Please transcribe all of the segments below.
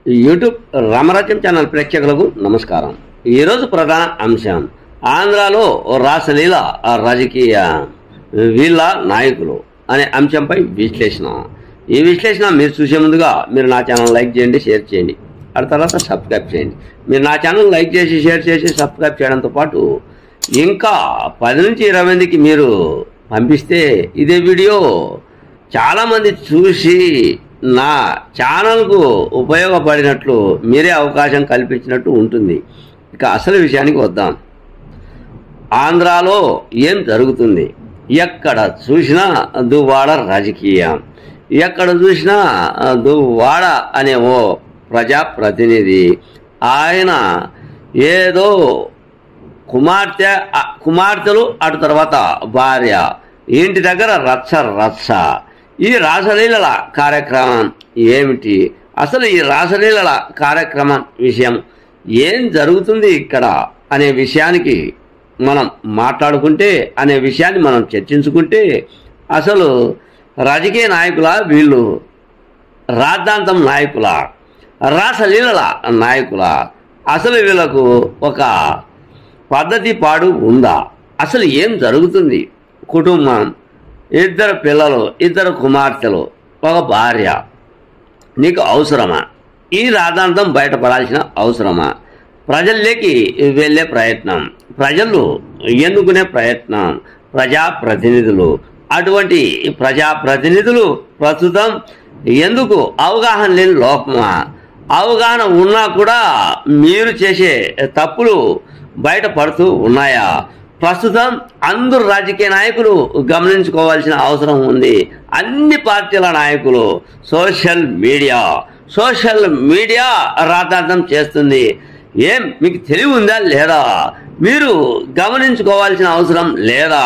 YouTube రామరాజ్యం channel ప్రేక్షకులకు నమస్కారం. ఈరోజు ప్రధాన అంశం ఆంధ్రాలో రాసలీల రాజకీయ వీళ్ళ నాయకులు అనే అంశంపై విశ్లేషణ. ఈ విశ్లేషణ మీరు చూసే ముందుగా మీరు నా ఛానల్ లైక్ చేయండి, షేర్ చేయండి, ఆ తర్వాత సబ్స్క్రైబ్ చేయండి. మీరు నా ఛానల్ లైక్ చేసి షేర్ చేసి సబ్స్క్రైబ్ చేయడంతో పాటు ఇంకా 10 నుంచి 20 మందికి మీరు పంపిస్తే ఇదే వీడియో చాలామంది చూసి నా ఛానల్కు ఉపయోగపడినట్లు మీరే అవకాశం కల్పించినట్టు ఉంటుంది. ఇక అసలు విషయానికి వద్దాం. ఆంధ్రాలో ఏం జరుగుతుంది? ఎక్కడ చూసినా దువ్వాడ రాజకీయం, ఎక్కడ చూసినా దువ్వాడ అనే ఓ ప్రజాప్రతినిధి, ఆయన ఏదో కుమార్తెలు అటు తర్వాత భార్య, ఇంటి దగ్గర రచ్చ. ఈ రాసలీలల కార్యక్రమం ఏమిటి? అసలు ఈ రాసలీలల కార్యక్రమం విషయం ఏం జరుగుతుంది ఇక్కడ అనే విషయానికి మనం మాట్లాడుకుంటే, అనే విషయాన్ని మనం చర్చించుకుంటే, అసలు రాజకీయ నాయకుల వీళ్ళు, రాద్ధాంతం నాయకుల, రాసలీలల నాయకుల, అసలు వీళ్ళకు ఒక పద్ధతి పాడు ఉందా? అసలు ఏం జరుగుతుంది? కుటుంబం, 2 పిల్లలు, 2 కుమార్తెలు, ఒక భార్య, నీకు అవసరమా? ఈ రాద్ధాంతం బయటపడాల్సిన అవసరమా? ప్రజల్లోకి వెళ్ళే ప్రయత్నం, ప్రజలు ఎన్నుకునే ప్రయత్నం, ప్రజాప్రతినిధులు, అటువంటి ప్రజాప్రతినిధులు ప్రస్తుతం ఎందుకు అవగాహన లేని లోపమా? అవగాహన ఉన్నా కూడా మీరు చేసే తప్పులు బయటపడుతూ ఉన్నాయా? ప్రస్తుతం అందరు రాజకీయ నాయకులు గమనించుకోవాల్సిన అవసరం ఉంది. అన్ని పార్టీల నాయకులు సోషల్ మీడియా రాద్ధాంతం చేస్తుంది. ఏం మీకు తెలివి ఉందా లేదా? మీరు గమనించుకోవాల్సిన అవసరం లేదా?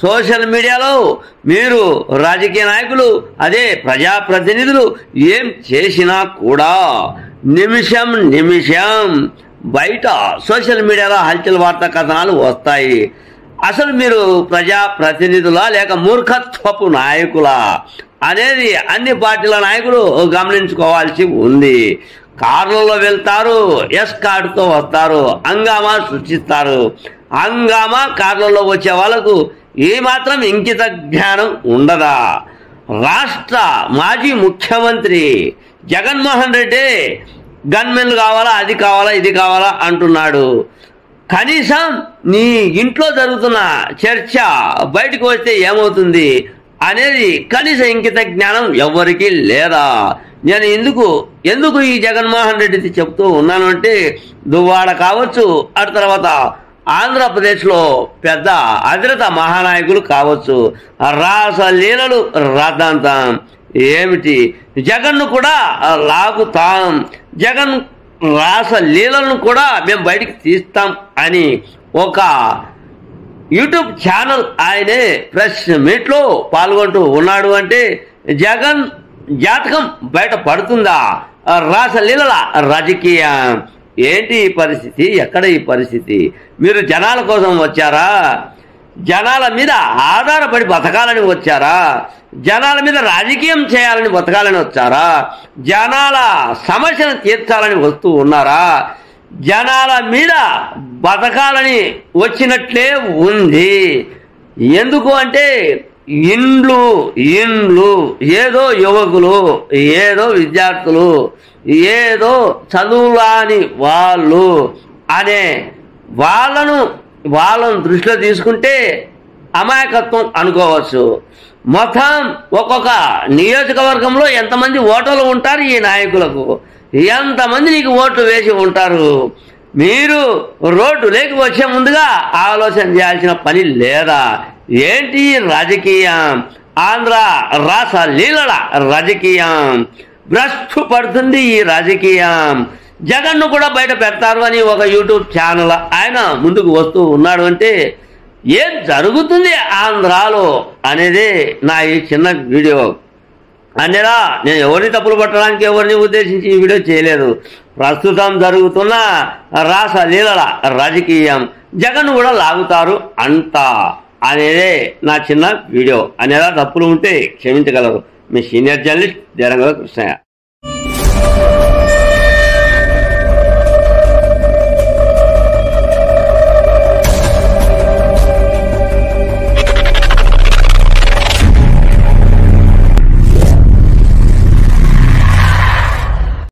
సోషల్ మీడియాలో మీరు రాజకీయ నాయకులు, అదే ప్రజాప్రతినిధులు ఏం చేసినా కూడా నిమిషం బయట సోషల్ మీడియాలో హల్చల్ వార్తా కథనాలు వస్తాయి. అసలు మీరు ప్రజాప్రతినిధులా లేక మూర్ఖత్వపు నాయకులా అనేది అన్ని పార్టీల నాయకులు గమనించుకోవాల్సి ఉంది. కార్లలో వెళ్తారు, ఎస్కార్ట్తో వస్తారు, హంగామా సృష్టిస్తారు. హంగామా కార్లలో వచ్చే వాళ్ళకు ఏమాత్రం ఇంకిత జ్ఞానం ఉండదా? రాష్ట్ర మాజీ ముఖ్యమంత్రి జగన్మోహన్ రెడ్డి గన్మెన్లు కావాలా, అది కావాలా, ఇది కావాలా అంటున్నాడు. కనీసం నీ ఇంట్లో జరుగుతున్న చర్చ బయటకు వస్తే ఏమవుతుంది అనేది కనీస ఇంకిత జ్ఞానం ఎవ్వరికీ లేదా? నేను ఎందుకు ఈ జగన్మోహన్ రెడ్డి చెప్తూ ఉన్నాను అంటే, దువ్వాడ కావచ్చు, అటు తర్వాత ఆంధ్రప్రదేశ్లో పెద్ద అధిరత మహానాయకులు కావచ్చు, రాసలీలలు రాద్ధాంతం ఏమిటి? జగన్ను కూడా లాగుతాం, జగన్ రాసలీలను కూడా మేము బయటికి తీస్తాం అని ఒక యూట్యూబ్ ఛానల్ ఆయనే ప్రెస్ మీట్లో పాల్గొంటూ ఉన్నాడు అంటే జగన్ జాతకం బయట పడుతుందా? రాసలీలల రాజకీయం ఏంటి ఈ పరిస్థితి? ఎక్కడ ఈ పరిస్థితి? మీరు జనాల కోసం వచ్చారా? జనాల మీద ఆధారపడి బతకాలని వచ్చారా? జనాల మీద రాజకీయం చేయాలని బతకాలని వచ్చారా? జనాల సమస్యను తీర్చాలని వస్తూ ఉన్నారా? జనాల మీద బతకాలని వచ్చినట్లే ఉంది. ఎందుకు అంటే ఇండ్లు ఏదో యువకులు, ఏదో విద్యార్థులు, ఏదో చదువులాని వాళ్ళు అనే వాళ్ళను దృష్టిలో తీసుకుంటే అమాయకత్వం అనుకోవచ్చు. మొత్తం ఒక్కొక్క నియోజకవర్గంలో ఎంతమంది ఓటర్లు ఉంటారు ఈ నాయకులకు, ఎంతమంది నీకు ఓట్లు వేసి ఉంటారు? మీరు రోడ్డు లేక వచ్చే ముందుగా ఆలోచన చేయాల్సిన పని లేదా? ఏంటి రాజకీయం? ఆంధ్ర రాసలీలల రాజకీయం భ్రష్టు పడుతుంది. ఈ రాజకీయం జగన్ను కూడా బయట పెడతారు అని ఒక యూట్యూబ్ ఛానల్ ఆయన ముందుకు వస్తూ ఉన్నాడు అంటే ఏం జరుగుతుంది ఆంధ్రాలో అనేదే నా ఈ చిన్న వీడియో. అనేలా నేను ఎవరిని తప్పులు పట్టడానికి, ఎవరిని ఉద్దేశించి ఈ వీడియో చేయలేదు. ప్రస్తుతం జరుగుతున్న రాసలీలల రాజకీయం జగన్ కూడా లాగుతారు అంట అనేదే నా చిన్న వీడియో. అనేలా తప్పులు ఉంటే క్షమించగలరు. మీ సీనియర్ జర్నలిస్ట్ దేరంగల కృష్ణయ్య.